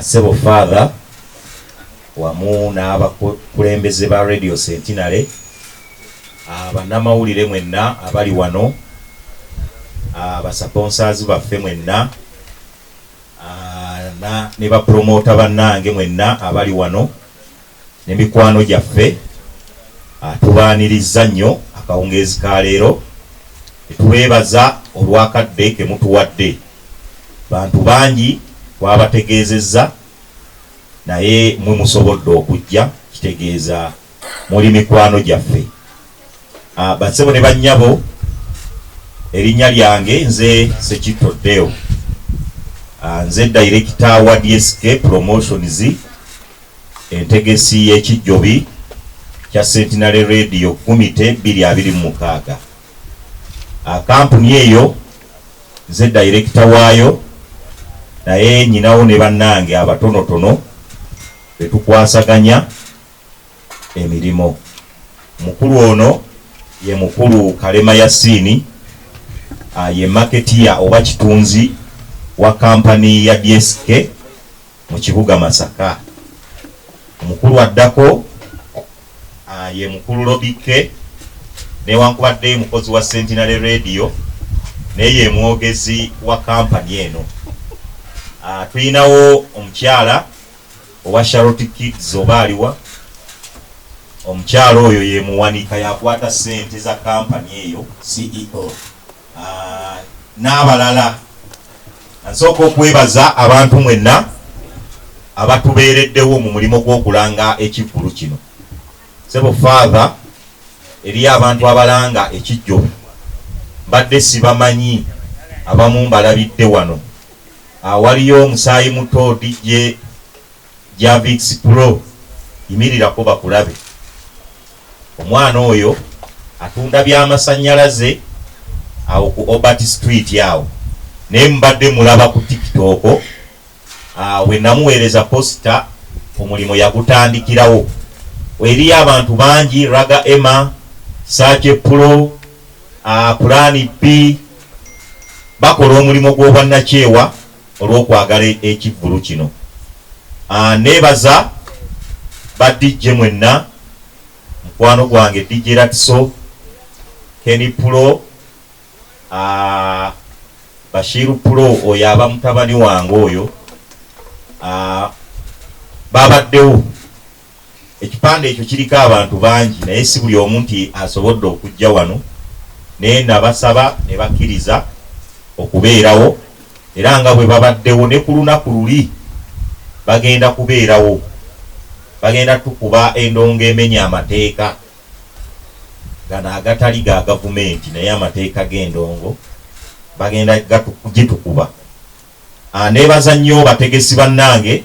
Sebo Father wamu n'abakulembeze ba Radio Centenary, bannamawulire mwenna abali wano, basaponsers baffe mwenna, ne bapromota bannange mwenna abali wano, ne mikwano gyaffe, tubaaniriza nnyo akawungeezi ka leero, tubeebaza olwakadde ke mutuwadde. Bantu bangi twabategeezezza naye mwe musobodde okujja, kitegeeza muli mikwano gyaffe. Bassebo ne bannyabo, erinnya lyange nze Sekitto Deo, nze Director wa DSK Promotions, entegesi y'ekijjobi kya Centenary Radio Kumite 2026. Kampuni eyo nze Director waayo, naye nyinawo ne bannange abatonotono betukwasaganya emirimu. Mukulu ono ye mukulu Kalema Yasini, ye marketeer oba kitunzi wa kampani ya DSK mu kibuga Masaka. Omukulu addako ye mukulu Robike, newankubadde mukozi wa Centenary Radio naye mwogezi wa kampani eno. Tuyinawo omukyala owa Charlotte Kids oba aliwa. Omukyala oyo ye muwanika yakwata ssente za kampani eyo, CEO. N'abalala. Nsooka okwebaza abantu mwenna abatubeereddewo mu mulimo gw'okulanga ekivvulu kino. Sebo Father, eri abantu abalanga ekijjobi, mbadde sibamanyi, abamu mbalabidde wano. Waliyo omusaayi muto DJ Javix Pro, yimirirako bakulabe. Omwana oyo atunda by'amasannyalaze awo ku Obert Street awo, naye mbadde mulaba ku TikTok. We namuweereza posta omulimo yagutandikirawo. Eriyo abantu bangi, Raga Emma, Sache Pro, Plan B, bakola omulimu gw'obwannakyewa olw'okwagala ekivvulu kino. Neebaza ba DJ mwenna, mukwano gwange DJ Ratso, Kenny Pro, Bashiru Pro oyo aba mutabani wange oyo, babaddewo. Ekipande ekyo kiriko abantu bangi naye si buli omu nti asobodde okujja wano, naye nabasaba ne bakkiriza okubeerawo, era nga bwe babaddewo ne ku lunaku luli bagenda kubeerawo. Bagenda tukuba endongo emenya amateeka gano agatali ga gavumenti naye amateeka g'endongo bagenda gitukuba. Neebaza nnyo bategesi bannange,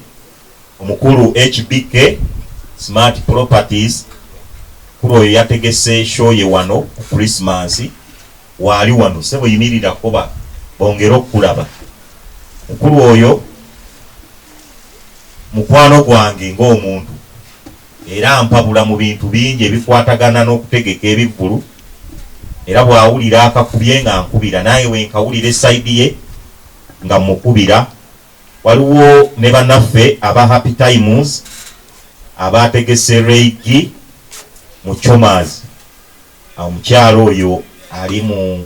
omukulu HBK Smart Properties, kuri oyo yategese show ye wano ku Christmas, wali wano sebo yimirira koba bongera okulaba. Mukulu oyo mukwano gwange ng'omuntu, era mpabula mu bintu bingi ebikwatagana n'okutegeka ebivvulu, era bw'awulira akakubye nga nkubira, naye wenkawulira esayidi ye nga mukubira. Waliwo ne bannaffe aba Happy Times abategese Reiki mu Chomaz. Omukyalo oyo ali mu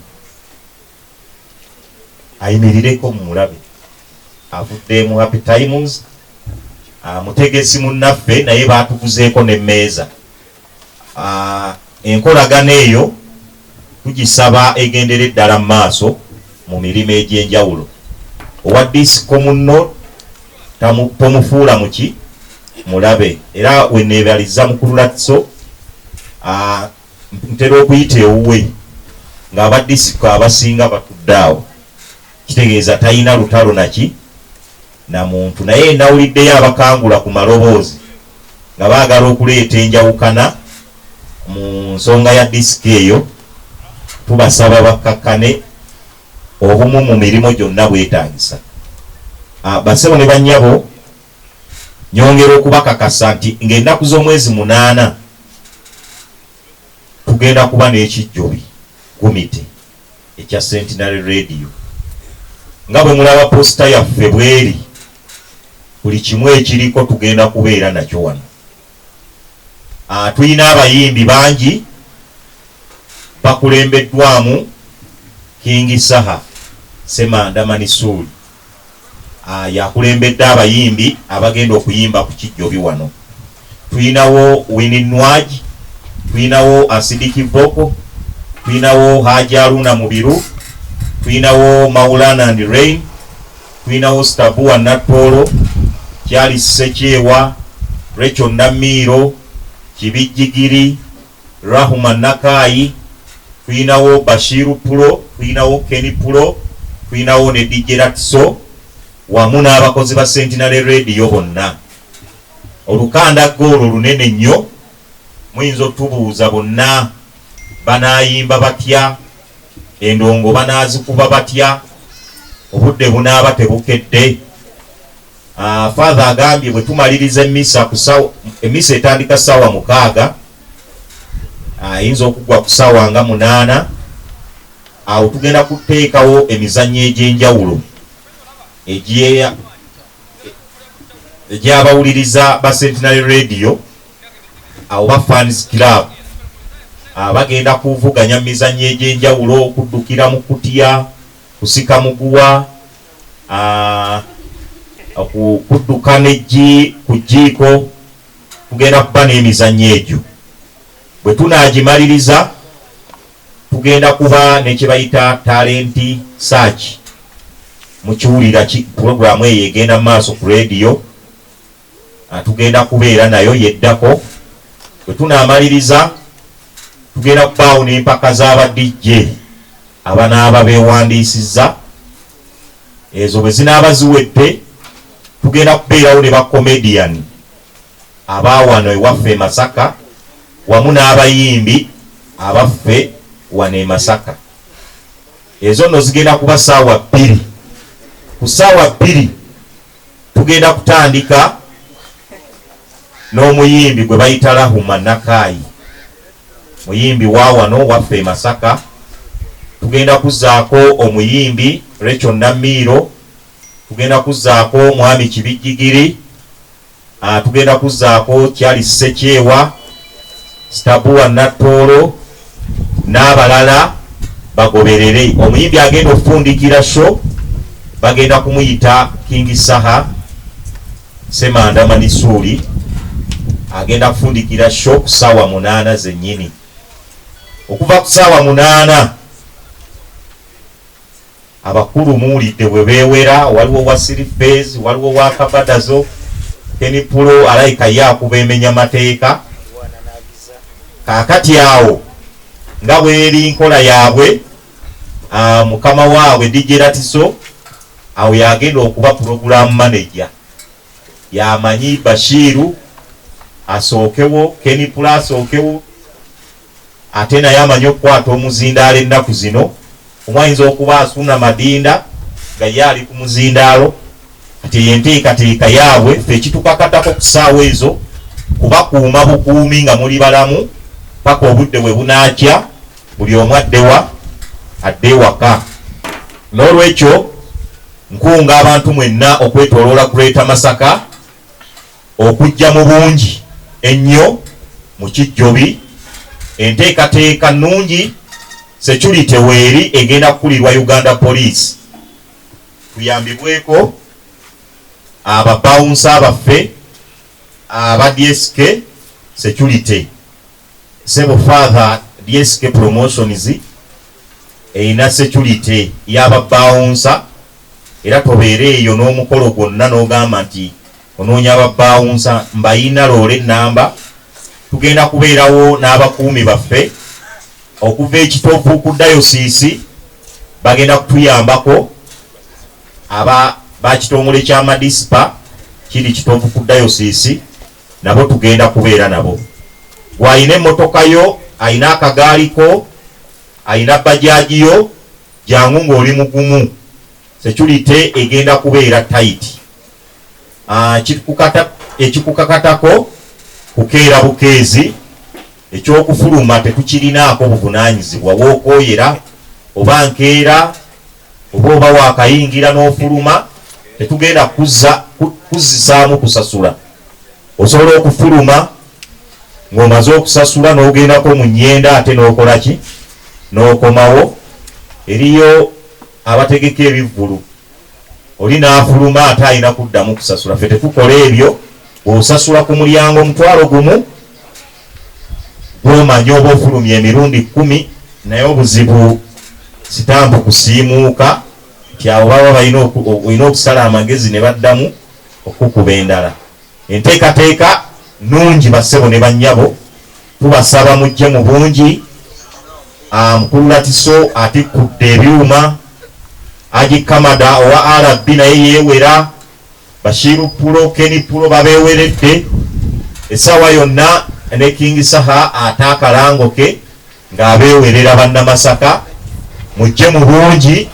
ayimirireko mu mulabe, avudde mu Happy Times. Mutegesi munnaffe naye batuguzeeko n'emmeeza. Enkolagana eyo tugisaba egendere ddala mu maaso mu mirimu egy'enjawulo. Owa disiko munno tomufuula muki mulabe, era weneebaliza mukulu Ratso, ntera okuyita ewuwe ng'aba disiko abasinga batudde awo, kitegeeza talina lutalo naki na muntu. Naye nawuliddeyo abakangula ku maloboozi nga baagala okuleeta enjawukana mu nsonga ya disiki eyo. Tubasaba bakkakkane obumu mu mirimu gyonna bwetaagisa. Bassebo ne bannyabo, nyongera okubakakasa nti ng'ennaku z'omwezi 8 tugenda kuba n'ekijjobi kumite ekya Centenary Radio. Nga bwe mulaba posta yaffe bweri, buli kimu ekiriko tugenda kubeera nakyo wano. Tulina abayimbi bangi bakulembeddwamu King Saha Semanda Manisuli yakulembedde abayimbi abagenda okuyimba ku kijjobi wano. Tulinawo Winnie Nwaj, tulinawo Asidiki Voko, tulinawo Haji Aruna Mubiru, tulinawo Maulana and Rain, tulinawo Stabua Natolo, Charles Sekyewa, Rachel Namiro, Kibijigiri, Rahuma Nakai, tulinawo Bashiru Pulo, tulinawo Kenny Pulo, tulinawo ne DJ Ratso wamu n'abakozi ba Centenary Radio bonna. Olukanda golo lunene nnyo, muyinza otubuuza bonna banaayimba batya, endongo banaazikuba batya, obudde bunaaba tebukedde. Father agambye bwe tumaliriza emisa etandika ssaawa 6, ayinza okugwa ku ssaawa nga 8, awo tugenda kuteekawo emizannyo egy'enjawulo egy'abawuliriza ba Centenary Radio awo ba Fans Club bagenda kuvuganya mizannyo egy'enjawulo, okuddukira mu kutya, kusika muguwa, okudduka ku jjiiko, tugenda kuba n'emizannyo egyo. Bwe tunaagimaliriza tugenda kuba nekyebayita talent search, mukiwulira programu eyo egenda maaso ku radio, tugenda kubeera nayo yeddako. Bwe tunaamaliriza tugenda kubaawo n'empaka z'aba DJ abanaaba beewandiisizza. Ezo bwe zinaaba ziwedde tugenda kubeerawo ne bakomedian abaawano ewaffe e Masaka wamu n'abayimbi abaffe wano e Masaka. Ezo nno zigenda kuba ssaawa 2. Ku ssaawa 2 tugenda kutandika n'omuyimbi gwe bayita Rahuma Nakai, muyimbi wa wano waffe e Masaka. Tugenda kuzzaako omuyimbi Rachel Namiro, tugenda kuzzaako Mwami Kibijigiri, tugenda kuzzaako Charles Sekyewa, Stabua Natolo n'abalala bagoberere. Omuyimbi agenda okufundikira show bagenda kumuyita King Saha Semanda Manisuli, agenda kufundikira show ku ssaawa 8 zennyini. Okuva ku ssaawa 8 abakulu muwulidde bwe beewera, waliwo wa Silifezi, waliwo wa Kabadazo, Kenny Pulo alayika yakuba emenya mateeka. Kaakati awo nga bweri nkola yaabwe, mukama waabwe DJ Ratiso awo yagenda okuba program manager. Yamanyi Bashiru asookewo, Kenny Pulo asookewo, ate naye amanyi okukwata omuzindaalo ennaku zino. Omwayinza okuba asuna Madinda nga ye ali ku muzindaalo, kati yenteekateeka yaabwe. Ffe kitukakatako ku ssaawa ezo kubakuuma bukuumi nga muli balamu paka obudde bwe bunaakya, buli omu adde waka. N'olwekyo nkunga abantu mwenna okwetooloola Greater Masaka okujja mu bungi ennyo mu kijjobi. Enteekateeka nnungi, security weeri egenda kukulirwa Uganda Police. Tuyambibweko ababawunsa abaffe aba DSK security. Sebo Father DSK Promotions eina security y'ababawunsa, era tobeere eyo n'omukolo gwonna n'ogamba nti onoonya ababawunsa. Mbayina loole namba. Tugenda kubeerawo n'abakuumi baffe okuva ekitovu ku dayosisi, bagenda kutuyambako. Aba bakitongole ky'amadisipa kiri kitovu ku dayosisi nabo tugenda kubeera nabo. Gw'alina emmotoka yo, alina akagaaliko, alina bajaaji yo, jangu ng'oli mugumu. Security egenda kubeera tight. Ekikukakatako kukeera bukeezi, ekyokufuluma tetukirinaako buvunaanyizibwa. Wookoyera oba nkeera oba wakayingira n'ofuluma, tetugenda kuzisaamu kusasula. Osobola okufuluma ng'omaze okusasula n'ogendako mu nnyenda ate n'okola ki n'okomawo. Eriyo abategeka ebivvulu, oli n'afuluma ate alina kuddamu kusasula. Ffe tetukola ebyo. Bw'osasula ku mulyango omutwalo gumu gw'omanya oba ofulumya emirundi 10, naye obuzibu sitampu kusiimuuka nti abo baba olina okusala amagezi ne baddamu okukuba endala. Enteekateeka nnungi bassebo ne bannyabo, tubasaba mujje mu bungi. Mukulu Latiso atikkudde ebyuma, Haji Kamada owa RB naye yeewera, Bashiru Pulo, Kenny Pulo babeeweredde essaawa yonna, ne King Saha ataakalango ke ng'abeewerera bannamasaka. Mujje mu bungi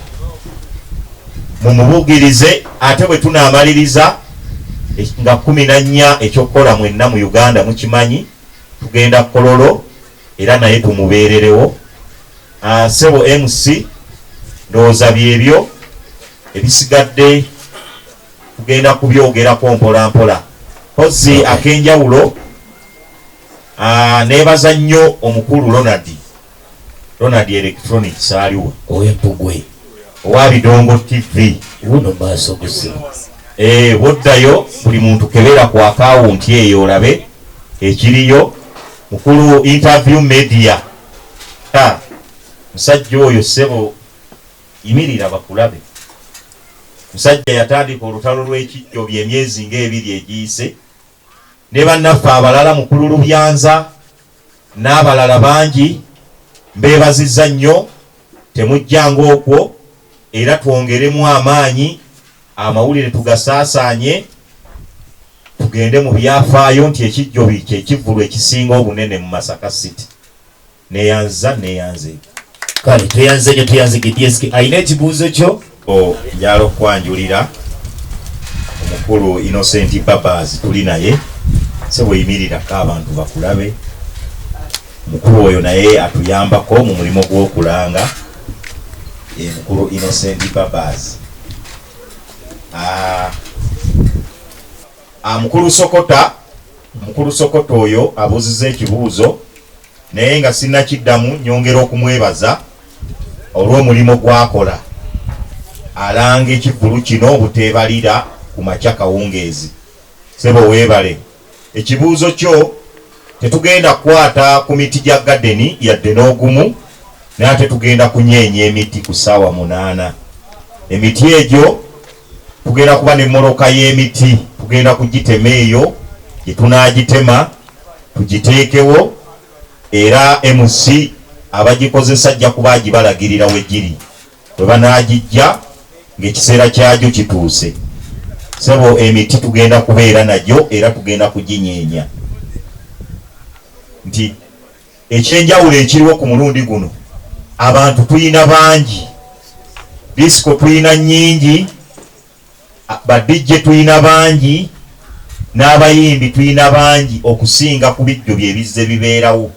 mumubugirize. Ate bwe tunaamaliriza nga 14 ekyokukola mwenna mu Uganda mukimanyi, tugenda Kololo era naye tumubeererewo. Sebo MC ndowooza byebyo, ebisigadde tugenda kubyogerako mpola mpola. Kozi ak'enjawulo, neebaza nnyo omukulu Ronald Electronics aliwo ow'Empugwe owa Bidongo TV uno maaso gusimu. Boddayo buli muntu kebera ku akawunti eyo olabe ekiriyo. Mukulu Interview Media, musajja oyo ssebo yimirira bakulabe. Musajja yatandika olutalo lw'ekijjobi emyezi ng'ebiri egiyise, ne bannaffe abalala, Mukulu Lubyanza n'abalala bangi. Mbeebazizza nnyo, temujjanga okwo, era twongeremu amaanyi, amawulire tugasaasaanye, tugende mu byafaayo nti ekijjobi kyekivvulu ekisinga obunene mu Masaka City. Neyanze kale tuyanze GDSK ayina ekibuuzo kyo njala okwanjulira omukulu Innocent Babas tuli naye sebo yimirirako abantu bakulabe. Mukulu oyo naye atuyambako mu mulimu gw'okulanga. Mukulu Innocent Babas. Mukulu Sokota oyo abuuzizza ekibuuzo naye nga sinnakiddamu, nyongera okumwebaza olw'omulimu gwakola alanga ekivvulu kino obuteebalira ku makya kawungeezi. Sebo weebale. Ekibuuzo kyo tetugenda kukwata ku miti gya gadeni yadde n'ogumu, naye ate tugenda kunyeenya emiti ku ssaawa 8. Emiti egyo tugenda kuba n'emmoloka y'emiti, tugenda kugitema eyo gye tunaagitema tugiteekewo, era MC abagikozesa ajja kuba agibalagirira we giri bwe banaagijja ng'ekiseera kyagyo kituuse. Sebo emiti tugenda kubeera nagyo era tugenda kuginyeenya. Nti ekyenjawulo ekiriwo ku mulundi guno, abantu tuyina bangi, disco tuyina nnyingi, badijje tuyina bangi, n'abayimbi tuyina bangi okusinga ku bijjo byebizze bibeerawo.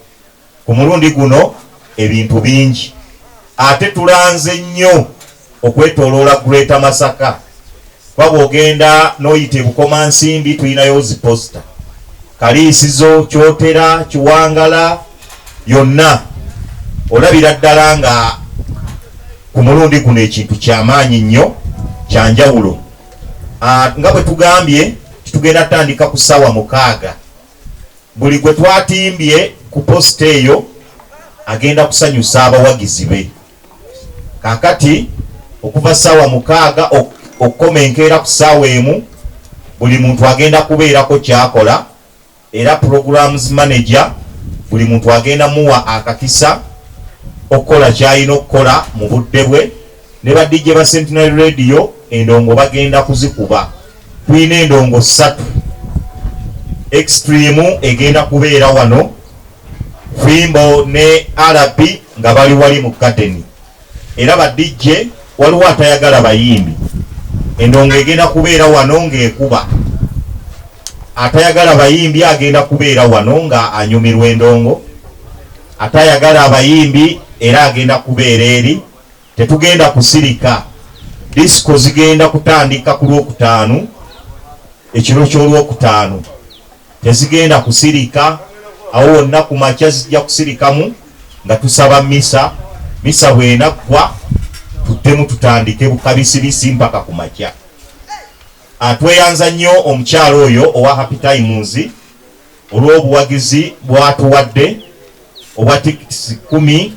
Ku mulundi guno ebintu bingi, ate tulanze nnyo okwetooloola Greater Masaka. Waba ogenda n'oyita Bukomansimbi tuyinayo ziposta, Kaliisizo, Kyotera, Kiwangala, yonna olabira ddala nga ku mulundi guno ekintu ky'amaanyi nnyo, kyanjawulo. Nga bwe tugambye tugenda tandika ku ssaawa 6. Buli gwe twatimbye ku posta eyo agenda kusanyusa abawagizi be. Kakati okuva ssaawa 6 okukomenkeera ku ssaawa 1, buli muntu agenda kubeerako kyakola, era programs manager buli muntu agenda muwa akakisa okukola kyalina okukola mu budde bwe. Ne badijje ba Centenary Radio endongo bagenda kuzikuba. Tuyina endongo 3. Extreme egenda kubeera wano, Fimbo ne RB nga bali wali mu Kateni. Era badijje waliwo atayagala bayimbi, endongo egenda kubeera wano ng'ekuba. Atayagala bayimbi agenda kubeera wano nga anyumirwa endongo. Atayagala abayimbi era agenda kubeera eri. Tetugenda kusirika. Disco zigenda kutandika ku Lwokutaano ekiro ky'olwokutaano tezigenda kusirika awo wonna ku makya zijja kusirikamu nga tusaba misa bwenaggwa tuddemu tutandike bukabisibisi mpaka ku makya. Tweyanza nnyo omukyalo oyo owa Happy Times olw'obuwagizi bwatuwadde obwa tikiti 10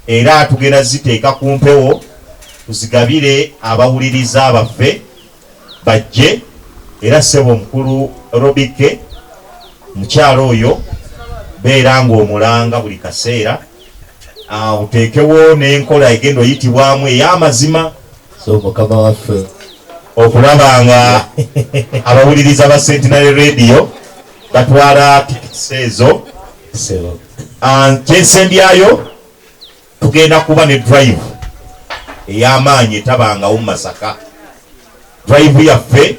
era tugenda ziteeka ku mpewo tuzigabire abawuliriza baffe bajje. Era ssebo omukulu Robike mukyalo oyo beera ng'omulanga buli kaseera oteekewo n'enkola egenda oyitibwamu ey'amazima so mukama waffe okulaba nga abawuliriza ba Centenary Radio batwala tikiti ezo. Kyensembyayo tugenda kuba ne drive ey'amaanyi etabangawo mu Masaka. Drive yaffe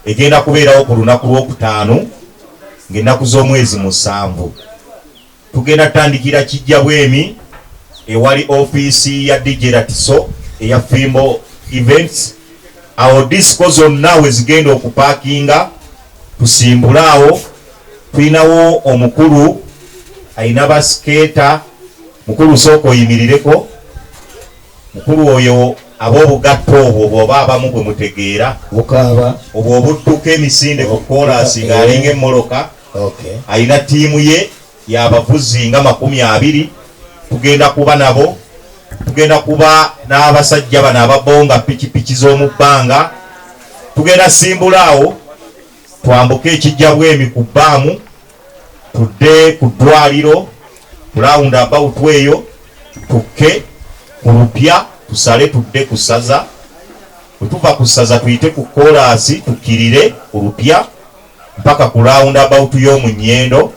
egenda kubeerawo ku lunaku lw'okutaano ng'ennaku z'omwezi 7. Tugenda tandikira kijja bwemi ewali ofiisi ya DJ Ratiso eya Fimbo Events. Awo disco zonna we zigenda okupaakinga tusimbulaawo. Tulinawo omukulu ayina basikeeta. Mukulu sooka oyimirireko. Mukulu oyo ab'obugatto obwo bw'oba abamu bwe mutegeera bukaaba obwo obudduka emisinde ku koolaasi ng'alinga emmoloka. Ayina ttiimu ye y'abavuzi nga 20. Tugenda kuba nabo. Tugenda kuba n'abasajja bano ababonga pikipiki z'omu bbanga. Tugenda simbulaawo twambuke ekijja bwemi ku bbaamu tudde ku ddwaliro round about eyo tukke ku lupya tusale tudde ku ssaza. Bwe tuva ku ssaza tuyite ku koolaasi tukkirire ku lupya mpaka ku round about y'omu Nnyendo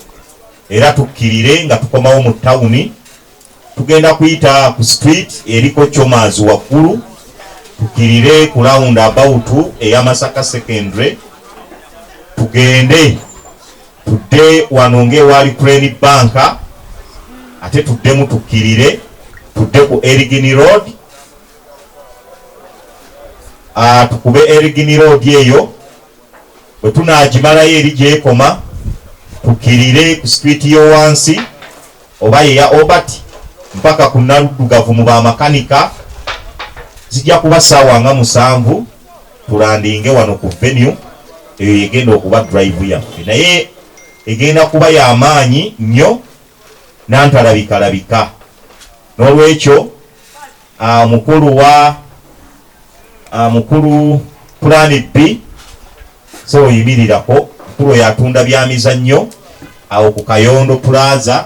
era tukkirire nga tukomawo mu tawuni. Tugenda kuyita ku street eriko Chomazi waggulu tukkirire ku round about eya Masaka Secondary. Tugende tudde wano ng'ewali Crane Bank ate tuddemu tukkirire tudde ku Erigini Road. Tukube Erigini Road eyo bwe tunaagimalayo eri gyekoma tukkirire ku street y'owansi oba yeya Obert mpaka ku Naluddugavu mu bamakanika. Zijja kuba ssaawa nga 7 tulandinge wano ku venue eyo egenda okuba drive yaffe naye egenda kuba y'amaanyi nnyo nantalabika. N'olwekyo mukulu Planet B so oyimirirako. Mukulu oyo atunda bya mizannyo awo ku Kayondo Plaza.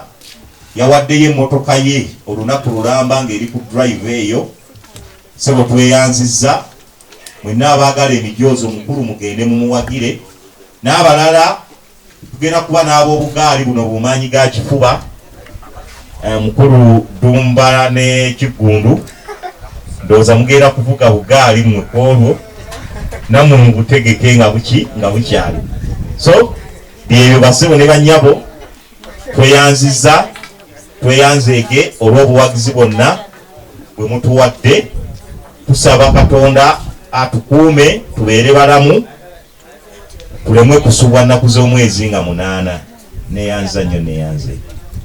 Yawaddeyo emmotoka ye olunaku lulamba ng'eri ku drive eyo. Sebo tweyanzizza mwenna abaagala emijoozi omukulu mugende mumuwagire. N'abalala tugenda kuba n'ab'obugaali buno bumaanyi ga kifuba mukulu Dumba ne Kigundu ndowooza mugenda kuvuga bugaali mmwe kwolwo nammwe mubutegeke nga bukyali. So byebyo basebo ne bannyabo tweyanzizza tweyanzeege olw'obuwagizi bwonna bwe mutuwadde. Tusaba Katonda atukuume tubeere balamu tulemwe kusubwa nnaku z'omwezi nga 8. Neyanza nnyo neyanze.